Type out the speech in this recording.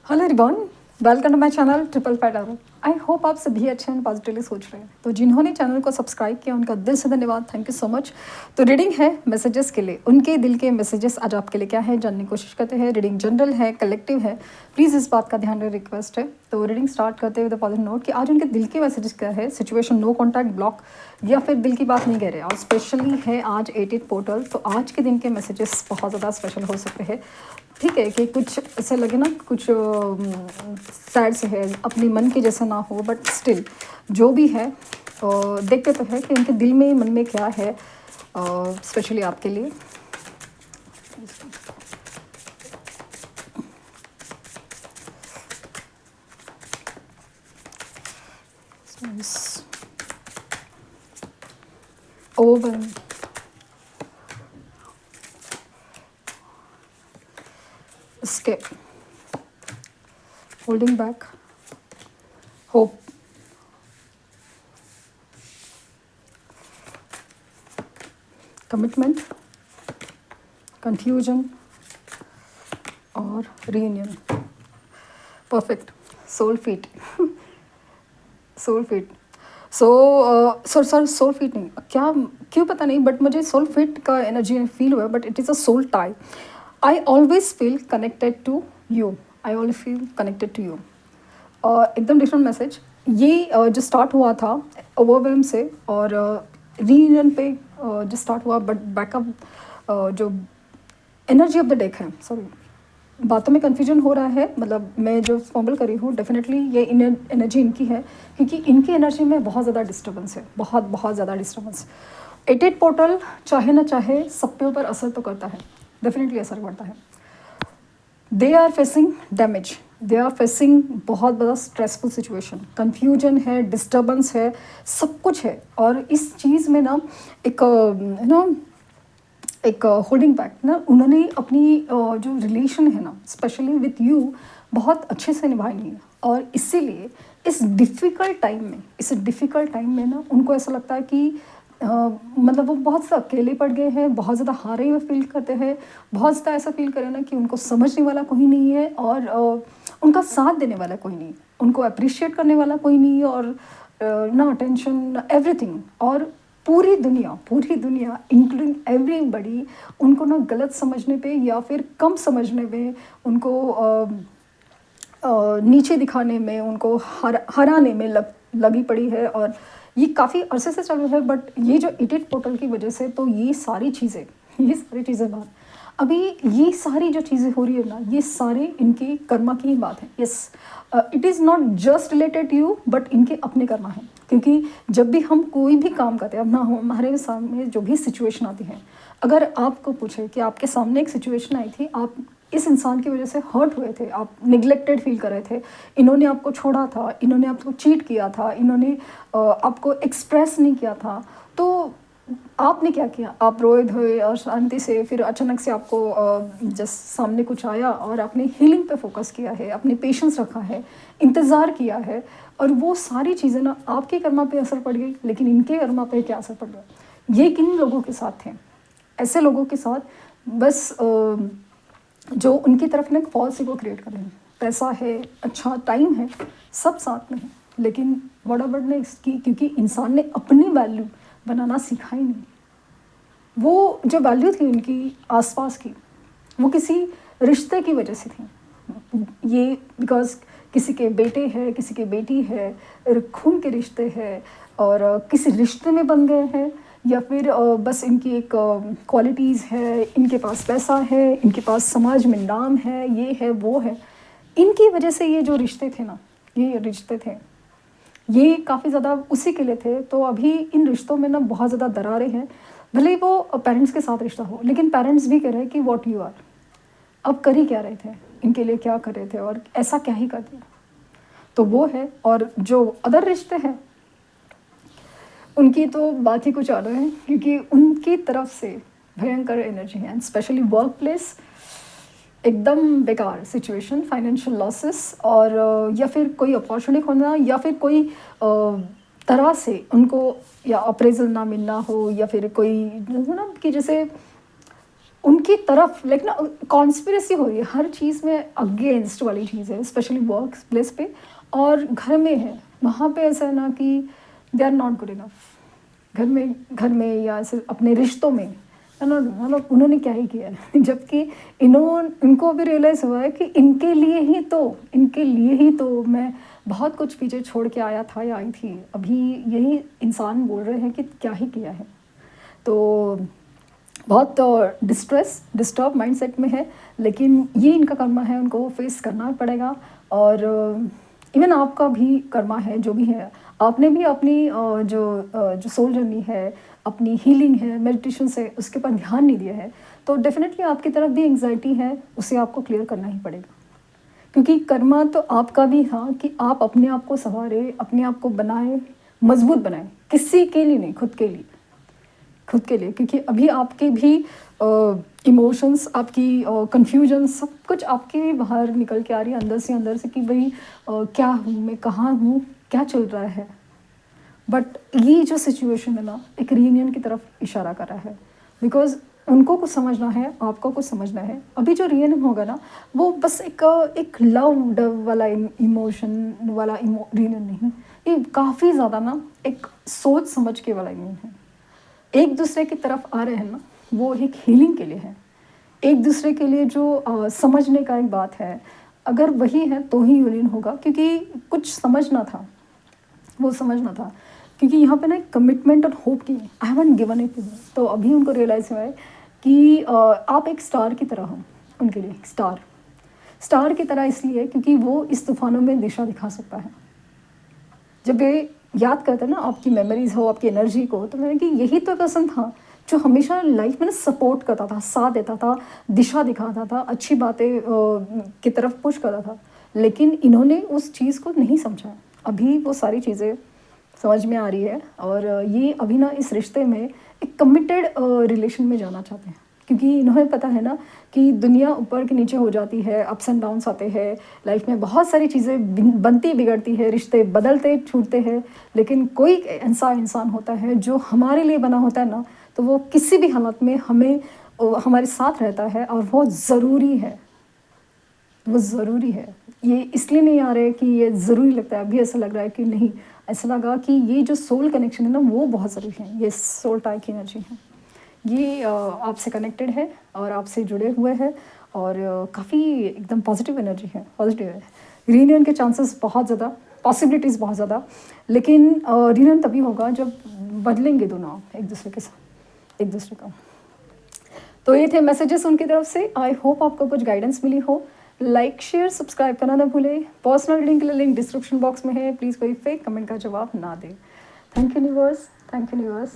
Hello everyone, welcome to my channel triple padder. I hope आप सभी अच्छे हैं, पॉजिटिवली सोच रहे हैं। तो जिन्होंने चैनल को सब्सक्राइब किया उनका दिल से धन्यवाद, थैंक यू सो मच। तो रीडिंग है मैसेजेस के लिए, उनके दिल के मैसेजेस आज आपके लिए क्या है जानने की कोशिश करते हैं। रीडिंग जनरल है, कलेक्टिव है, प्लीज़ इस बात का ध्यान रहे, रिक्वेस्ट है। तो रीडिंग स्टार्ट करते हुए पॉजिटिव नोट कि आज उनके दिल के मैसेजेस क्या है। सिचुएशन नो कॉन्टैक्ट, ब्लॉक या फिर दिल की बात नहीं कह रहे और स्पेशली है आज 88 पोर्टल। तो आज के दिन के मैसेजेस बहुत ज़्यादा स्पेशल हो सकते हैं। ठीक है कि कुछ ऐसे लगे ना, कुछ सैड से है, अपने मन के जैसा ना हो, बट स्टिल जो भी है देखते तो है कि उनके दिल में मन में क्या है स्पेशली आपके लिए। Over escape, holding back, hope, commitment, confusion और reunion. Perfect. Soul fit. Soul fit. Soul fit नहीं, क्या क्यों पता नहीं, बट मुझे सोल फिट का एनर्जी फील हुआ, but it is a soul tie. I always feel connected to you. I always feel connected to you. एकदम different message. ये जो स्टार्ट हुआ था ओवरवेलम से और रीयूनियन पे जो स्टार्ट हुआ, बट बैकअप जो एनर्जी ऑफ द डेक है, सॉरी बातों में कन्फ्यूजन हो रहा है, मतलब मैं जो फॉर्मल करी हूँ डेफिनेटली ये एनर्जी इनकी है, क्योंकि इनकी एनर्जी में बहुत ज़्यादा डिस्टर्बेंस है, बहुत बहुत ज़्यादा डिस्टर्बेंस. 88 पोर्टल चाहे ना चाहे सबके ऊपर असर तो करता है, डेफिनेटली असर करता है. They are facing damage, they are facing बहुत बड़ा स्ट्रेसफुल सिचुएशन, कन्फ्यूजन है, डिस्टर्बेंस है, सब कुछ है. और इस चीज़ में ना एक एक होल्डिंग बैक ना, उन्होंने अपनी जो रिलेशन है ना स्पेशली विथ यू बहुत अच्छे से निभाई नहीं है. और इसीलिए इस डिफ़िकल्ट टाइम में ना उनको ऐसा लगता है कि मतलब वो बहुत सा अकेले पड़ गए हैं, बहुत ज़्यादा हारे हुए फील करते हैं, बहुत ज़्यादा ऐसा फील करें ना कि उनको समझने वाला कोई नहीं है और उनका साथ देने वाला कोई नहीं, उनको अप्रिशिएट करने वाला कोई नहीं है, और ना अटेंशन ना एवरीथिंग. और पूरी दुनिया इंक्लूडिंग एवरीबडी उनको ना गलत समझने पे या फिर कम समझने पे, उनको नीचे दिखाने में, उनको हराने में लगी पड़ी है. और ये काफ़ी अरसे से चल रहा है, बट ये जो 88 पोर्टल की वजह से तो ये सारी चीज़ें बात अभी ये सारी जो चीज़ें हो रही है ना, ये सारे इनके कर्मा की ही बात है. Yes, it is not just related you, but इनके अपने कर्मा हैं. क्योंकि जब भी हम कोई भी काम करते हैं, अब ना हमारे सामने जो भी सिचुएशन आती है, अगर आपको पूछे कि आपके सामने एक सिचुएशन आई थी, आप इस इंसान की वजह से हर्ट हुए थे, आप निगलेक्टेड फील कर रहे थे, इन्होंने आपको छोड़ा था, इन्होंने आपको चीट किया था, इन्होंने आपको एक्सप्रेस नहीं किया था, तो आपने क्या किया? आप रोए धोए और शांति से, फिर अचानक से आपको जस्ट सामने कुछ आया और आपने हीलिंग पे फोकस किया है, अपने पेशेंस रखा है, इंतज़ार किया है, और वो सारी चीज़ें ना आपके कर्मा पे असर पड़ गई. लेकिन इनके कर्मा पे क्या असर पड़ गया? ये किन लोगों के साथ थे? ऐसे लोगों के साथ बस जो उनकी तरफ ना एक फॉल्स ईगो क्रिएट कर रहे हैं. पैसा है, अच्छा टाइम है, सब साथ में है, लेकिन वॉटएवर ने इसकी, क्योंकि इंसान ने अपनी वैल्यू बनाना सीखा ही नहीं. वो जो वैल्यू थी उनकी आसपास की, वो किसी रिश्ते की वजह से थी. ये बिकॉज किसी के बेटे हैं, किसी की बेटी है, खून के रिश्ते हैं, और किसी रिश्ते में बन गए हैं, या फिर बस इनकी एक क्वालिटीज़ है, इनके पास पैसा है, इनके पास समाज में नाम है, ये है वो है, इनकी वजह से ये जो रिश्ते थे ना, ये रिश्ते थे, ये काफ़ी ज़्यादा उसी के लिए थे. तो अभी इन रिश्तों में ना बहुत ज़्यादा दरारें हैं. भले वो पेरेंट्स के साथ रिश्ता हो, लेकिन पेरेंट्स भी कह रहे हैं कि व्हाट यू आर, अब कर ही क्या रहे थे, इनके लिए क्या कर रहे थे और ऐसा क्या ही कर दिया. तो वो है. और जो अदर रिश्ते हैं उनकी तो बात ही कुछ और है, क्योंकि उनकी तरफ से भयंकर एनर्जी है. एंड स्पेशली वर्क प्लेस एकदम बेकार सिचुएशन, फाइनेंशियल लॉसेस, और या फिर कोई अपॉर्चुनिटी होना, या फिर कोई तरह से उनको या अप्रेजल ना मिलना हो, या फिर कोई ना कि जैसे उनकी तरफ लाइक ना कॉन्स्पिरेसी हो रही है हर चीज़ में, अगेंस्ट वाली चीज़ है, स्पेशली वर्क प्लेस पे और घर में है, वहाँ पे ऐसा है ना कि they are not good enough. घर में या ऐसे अपने रिश्तों में है ना, मतलब उन्होंने क्या ही किया है जबकि इनको अभी रियलाइज़ हुआ है कि इनके लिए ही तो मैं बहुत कुछ पीछे छोड़ के आया था या आई थी। अभी यही इंसान बोल रहे हैं कि क्या ही किया है। तो बहुत डिस्टर्ब माइंडसेट में है, लेकिन ये इनका कर्मा है, उनको फेस करना पड़ेगा। और इवन आपका भी कर्मा है, जो भी है, आपने भी अपनी जो सोल जर्नी है, अपनी हीलिंग है, मेडिटेशन से उसके ऊपर ध्यान नहीं दिया है, तो डेफिनेटली आपकी तरफ भी एंग्जाइटी है, उसे आपको क्लियर करना ही पड़ेगा। क्योंकि कर्मा तो आपका भी था कि आप अपने आप को संवारें, अपने आप को बनाएं, मजबूत बनाएं, किसी के लिए नहीं, खुद के लिए। क्योंकि अभी आपके भी इमोशंस, आपकी कन्फ्यूजन, सब कुछ आपके बाहर निकल के आ रही है अंदर से कि भाई क्या हूँ मैं, कहाँ हूँ, क्या चल रहा है। बट ये जो सिचुएशन है ना, एक रीयूनियन की तरफ इशारा कर रहा है, बिकॉज उनको कुछ समझना है, आपको कुछ समझना है। अभी जो रीयूनियन होगा ना, वो बस एक लव वाला इमोशन वाला रीयूनियन नहीं, ये काफ़ी ज़्यादा ना एक सोच समझ के वाला यूनियन है। एक दूसरे की तरफ आ रहे हैं ना, वो एक हीलिंग के लिए है, एक दूसरे के लिए जो समझने का एक बात है। अगर वही है तो ही यूनियन होगा, क्योंकि कुछ समझना था, वो समझना था। क्योंकि यहाँ पे ना एक कमिटमेंट और होप की, I haven't given it to them. तो अभी उनको रियलाइज़ हुआ है कि आप एक स्टार की तरह हो उनके लिए, स्टार की तरह इसलिए क्योंकि वो इस तूफानों में दिशा दिखा सकता है। जब ये याद करते हैं ना आपकी मेमोरीज हो, आपकी एनर्जी को, तो मैंने कि यही तो पर्सन था जो हमेशा लाइफ में ना सपोर्ट करता था, साथ देता था, दिशा दिखाता था, अच्छी बातें की तरफ पुश करता था। लेकिन इन्होंने उस चीज़ को नहीं समझा। अभी वो सारी चीज़ें समझ में आ रही है, और ये अभी ना इस रिश्ते में एक कमिटेड रिलेशन में जाना चाहते हैं। क्योंकि इन्हें पता है ना कि दुनिया ऊपर के नीचे हो जाती है, अप्स एंड डाउन्स आते हैं लाइफ में, बहुत सारी चीज़ें बनती बिगड़ती है, रिश्ते बदलते छूटते हैं। लेकिन कोई ऐसा इंसान होता है जो हमारे लिए बना होता है ना, तो वो किसी भी हालत में हमारे साथ रहता है, और वो ज़रूरी है, वो ज़रूरी है। ये इसलिए नहीं आ रहे कि ये ज़रूरी लगता है, अभी ऐसा लग रहा है कि नहीं, ऐसा लगा कि ये जो सोल कनेक्शन है ना, वो बहुत ज़रूरी है। ये सोल टाई की एनर्जी है, ये आपसे कनेक्टेड है और आपसे जुड़े हुए हैं, और काफ़ी एकदम पॉजिटिव एनर्जी है, पॉजिटिव है। रीयूनियन के चांसेस बहुत ज़्यादा, पॉसिबिलिटीज़ बहुत ज़्यादा। लेकिन रीयूनियन तभी होगा जब बदलेंगे दोनों एक दूसरे के साथ, एक दूसरे का। तो ये थे मैसेजेस उनकी तरफ से। आई होप आपको कुछ गाइडेंस मिली हो। लाइक, शेयर, सब्सक्राइब करना ना भूलें। पर्सनल रीडिंग के लिए लिंक डिस्क्रिप्शन बॉक्स में है, प्लीज़ कोई फेक कमेंट का जवाब ना दें। Thank you universe, thank you universe.